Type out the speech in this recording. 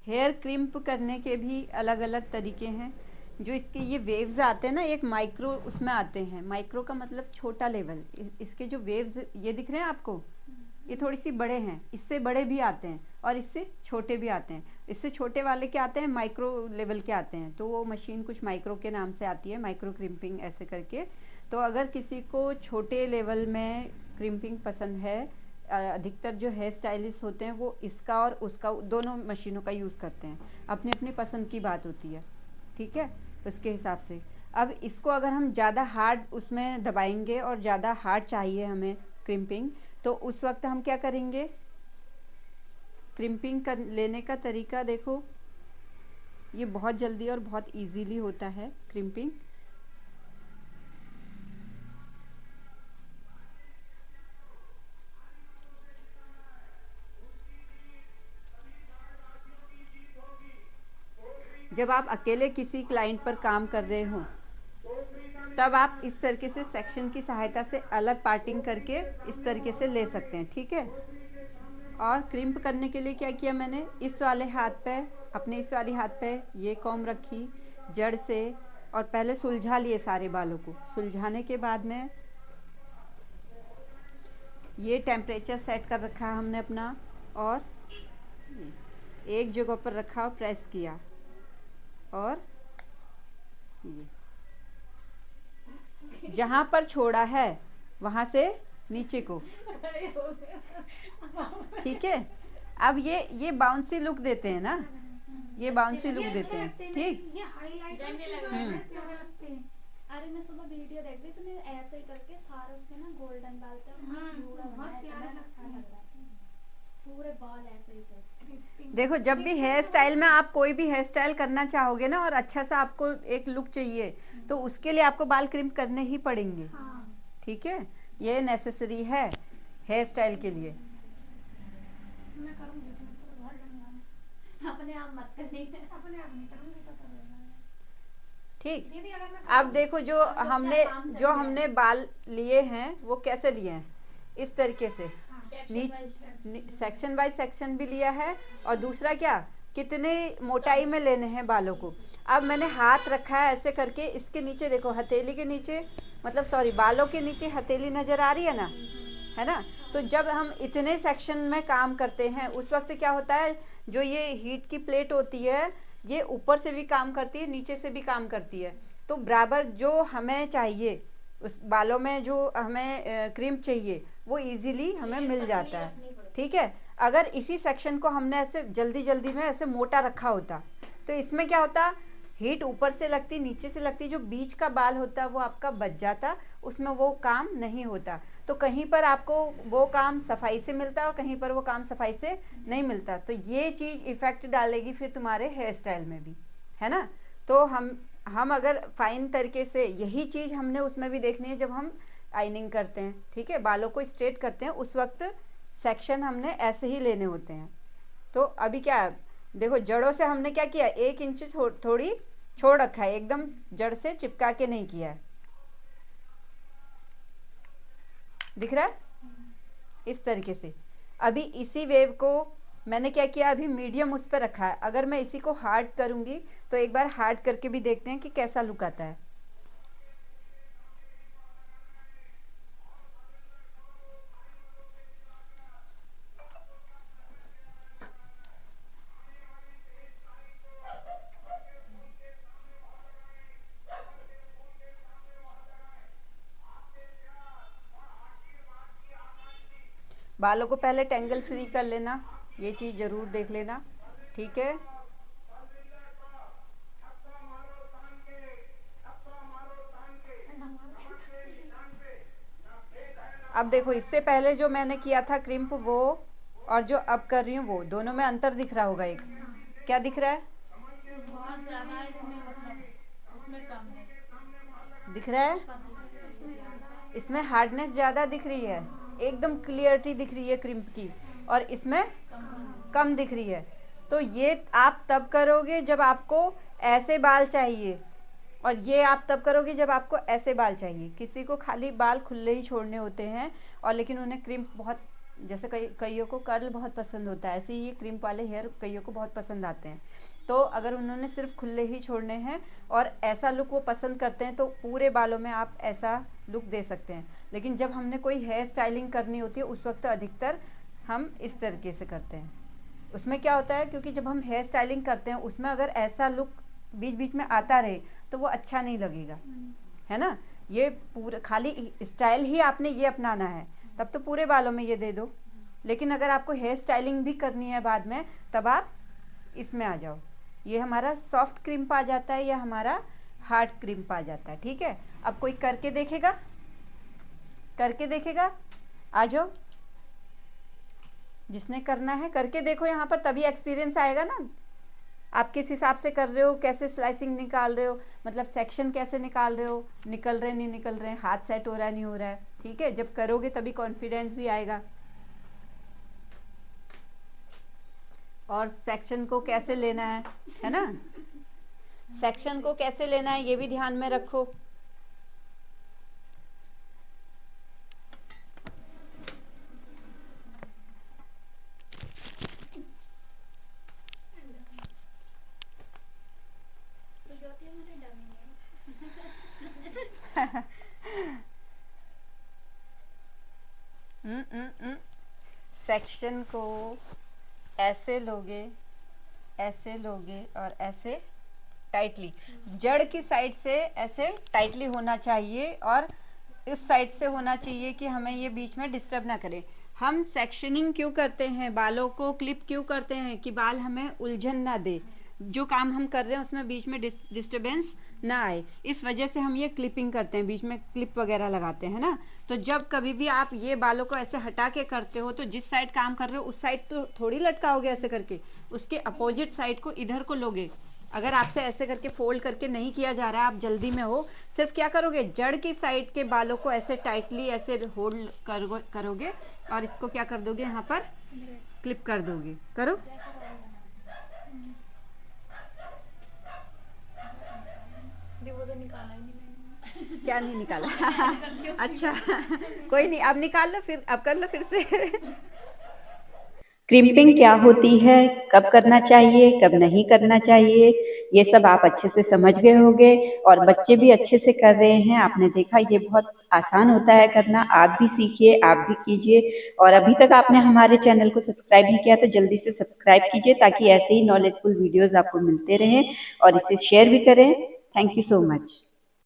Hair crimp करने के भी अलग अलग तरीके हैं। जो इसके ये वेव्स आते हैं ना, एक माइक्रो उसमें आते हैं। माइक्रो का मतलब छोटा लेवल। इसके जो वेव्स ये दिख रहे हैं आपको, ये थोड़ी सी बड़े हैं, इससे बड़े भी आते हैं और इससे छोटे भी आते हैं। इससे छोटे वाले क्या आते हैं, माइक्रो लेवल के आते हैं। तो वो मशीन कुछ माइक्रो के नाम से आती है, माइक्रो क्रिम्पिंग ऐसे करके। तो अगर किसी को छोटे लेवल में क्रिम्पिंग पसंद है, अधिकतर जो हेयर स्टाइलिस्ट होते हैं वो इसका और उसका दोनों मशीनों का यूज़ करते हैं। अपनी अपनी पसंद की बात होती है, ठीक है, उसके हिसाब से। अब इसको अगर हम ज़्यादा हार्ड उसमें दबाएंगे और ज़्यादा हार्ड चाहिए हमें क्रिम्पिंग, तो उस वक्त हम क्या करेंगे, क्रिम्पिंग कर लेने का तरीका देखो, ये बहुत जल्दी और बहुत इजीली होता है क्रिम्पिंग। जब आप अकेले किसी क्लाइंट पर काम कर रहे हो तब आप इस तरीके से सेक्शन की सहायता से अलग पार्टिंग करके इस तरीके से ले सकते हैं, ठीक है। और क्रिम्प करने के लिए क्या किया मैंने, इस वाले हाथ पे, अपने इस वाले हाथ पे ये कॉम्ब रखी जड़ से, और पहले सुलझा लिए सारे बालों को। सुलझाने के बाद में ये टेम्परेचर सेट कर रखा है हमने अपना, और एक जगह पर रखा और प्रेस किया, और ये जहाँ पर छोड़ा है वहाँ से नीचे को, ठीक है। अब ये बाउंसी लुक देते हैं ना, ये बाउंसी लुक देते हैं, ठीक। अरे मैं सुबह वीडियो देख रही थी, ऐसे ही करके सारे उसमें ना गोल्डन डालते हैं। बहुत प्यारा अच्छा लग रहा है, पूरे बाल ऐसे ही थे। देखो, जब भी हेयर स्टाइल में आप कोई भी हेयर स्टाइल करना चाहोगे ना, और अच्छा सा आपको एक लुक चाहिए, तो उसके लिए आपको बाल क्रिम्प करने ही पड़ेंगे, ठीक है। ये नेसेसरी है हेयर स्टाइल के लिए। अपने आप मत करनी, अपने आप नहीं करूँगी तो चलेगा, ठीक। अब देखो, जो हमने बाल लिए हैं वो कैसे लिए हैं, इस तरीके से सेक्शन बाय सेक्शन भी लिया है, और दूसरा क्या, कितने मोटाई में लेने हैं बालों को। अब मैंने हाथ रखा है ऐसे करके, इसके नीचे देखो, हथेली के नीचे, मतलब सॉरी, बालों के नीचे हथेली नज़र आ रही है ना, है ना। तो जब हम इतने सेक्शन में काम करते हैं उस वक्त क्या होता है, जो ये हीट की प्लेट होती है ये ऊपर से भी काम करती है, नीचे से भी काम करती है। तो बराबर जो हमें चाहिए, उस बालों में जो हमें क्रीम चाहिए वो इजीली हमें मिल जाता है, ठीक है। अगर इसी सेक्शन को हमने ऐसे जल्दी जल्दी में ऐसे मोटा रखा होता तो इसमें क्या होता, हीट ऊपर से लगती, नीचे से लगती, जो बीच का बाल होता वो आपका बच जाता, उसमें वो काम नहीं होता। तो कहीं पर आपको वो काम सफाई से मिलता और कहीं पर वो काम सफाई से नहीं मिलता। तो ये चीज़ इफ़ेक्ट डालेगी फिर तुम्हारे हेयर स्टाइल में भी, है ना। तो हम अगर फाइन तरीके से, यही चीज़ हमने उसमें भी देखनी है जब हम आइनिंग करते हैं, ठीक है, बालों को स्ट्रेट करते हैं, उस वक्त सेक्शन हमने ऐसे ही लेने होते हैं। तो अभी क्या देखो, जड़ों से हमने क्या किया, 1 इंच थोड़ी छोड़ रखा है, एकदम जड़ से चिपका के नहीं किया है, दिख रहा है, इस तरीके से। अभी इसी वेव को मैंने क्या किया, अभी मीडियम उस पर रखा है। अगर मैं इसी को हार्ड करूँगी तो एक बार हार्ड करके भी देखते हैं कि कैसा लुक आता है। बालों को पहले टेंगल फ्री कर लेना, ये चीज़ ज़रूर देख लेना, ठीक है। अब देखो, इससे पहले जो मैंने किया था क्रिम्प वो, और जो अब कर रही हूँ वो, दोनों में अंतर दिख रहा होगा। एक क्या दिख रहा है, बहुत ज्यादा है इसमें, मतलब उसमें कम है, दिख रहा है, इसमें हार्डनेस ज़्यादा दिख रही है, एकदम क्लियरिटी दिख रही है क्रिम्प की, और इसमें कम दिख रही है। तो ये आप तब करोगे जब आपको ऐसे बाल चाहिए, और ये आप तब करोगे जब आपको ऐसे बाल चाहिए। किसी को खाली बाल खुले ही छोड़ने होते हैं और लेकिन उन्हें क्रिम्प बहुत जैसे कईयों को कर्ल बहुत पसंद होता है, ऐसे ही ये क्रिम्प वाले हेयर कईयों को बहुत पसंद आते हैं। तो अगर उन्होंने सिर्फ खुले ही छोड़ने हैं और ऐसा लुक वो पसंद करते हैं तो पूरे बालों में आप ऐसा लुक दे सकते हैं। लेकिन जब हमने कोई हेयर स्टाइलिंग करनी होती है उस वक्त अधिकतर हम इस तरीके से करते हैं। उसमें क्या होता है, क्योंकि जब हम हेयर स्टाइलिंग करते हैं उसमें अगर ऐसा लुक बीच बीच में आता रहे तो वो अच्छा नहीं लगेगा, है ना। ये पूरा खाली स्टाइल ही आपने ये अपनाना है तब तो पूरे बालों में ये दे दो। लेकिन अगर आपको हेयर स्टाइलिंग भी करनी है बाद में तब आप इसमें आ जाओ। ये हमारा सॉफ्ट क्रिम्प आ जाता है या हमारा हार्ड क्रिम्प आ जाता है। ठीक है, अब कोई करके देखेगा, करके देखेगा, आ जाओ। जिसने करना है करके देखो यहाँ पर, तभी एक्सपीरियंस आएगा ना। आप किस हिसाब से कर रहे हो, कैसे स्लाइसिंग निकाल रहे हो, मतलब सेक्शन कैसे निकाल रहे हो, निकल रहे नहीं निकल रहे, हाथ सेट हो रहा है नहीं हो रहा है। ठीक है, जब करोगे तभी कॉन्फिडेंस भी आएगा। और सेक्शन को कैसे लेना है ना, सेक्शन को कैसे लेना है ये भी ध्यान में रखो। तो ज्योति मुझे डमी है। सेक्शन को ऐसे लोगे, ऐसे लोगे और ऐसे टाइटली, जड़ की साइड से ऐसे टाइटली होना चाहिए और उस साइड से होना चाहिए कि हमें ये बीच में डिस्टर्ब ना करे। हम सेक्शनिंग क्यों करते हैं, बालों को क्लिप क्यों करते हैं कि बाल हमें उलझन ना दे, जो काम हम कर रहे हैं उसमें बीच में डिस्टर्बेंस ना आए। इस वजह से हम ये क्लिपिंग करते हैं, बीच में क्लिप वगैरह लगाते हैं ना। तो जब कभी भी आप ये बालों को ऐसे हटा के करते हो तो जिस साइड काम कर रहे हो उस साइड तो थोड़ी लटकाओगे ऐसे करके, उसके अपोजिट साइड को इधर को लोगे। अगर आपसे ऐसे करके फोल्ड करके नहीं किया जा रहा है, आप जल्दी में हो, सिर्फ क्या करोगे, जड़ की साइड के बालों को ऐसे टाइटली ऐसे होल्ड करोगे और इसको क्या कर दोगे, यहाँ पर क्लिप कर दोगे। करो, वो तो निकाला ही नहीं मैंने। क्या नहीं निकाला? अच्छा कोई नहीं, अब निकाल लो, फिर अब कर लो फिर से। क्रिम्पिंग क्या होती है, कब करना चाहिए, कब नहीं करना चाहिए, ये सब आप अच्छे से समझ गए होंगे और बच्चे भी अच्छे से कर रहे हैं। आपने देखा ये बहुत आसान होता है करना, आप भी सीखिए, आप भी कीजिए। और अभी तक आपने हमारे चैनल को सब्सक्राइब नहीं किया तो जल्दी से सब्सक्राइब कीजिए ताकि ऐसे ही नॉलेजफुल वीडियोज़ आपको मिलते रहें और इसे शेयर भी करें। Thank you so much.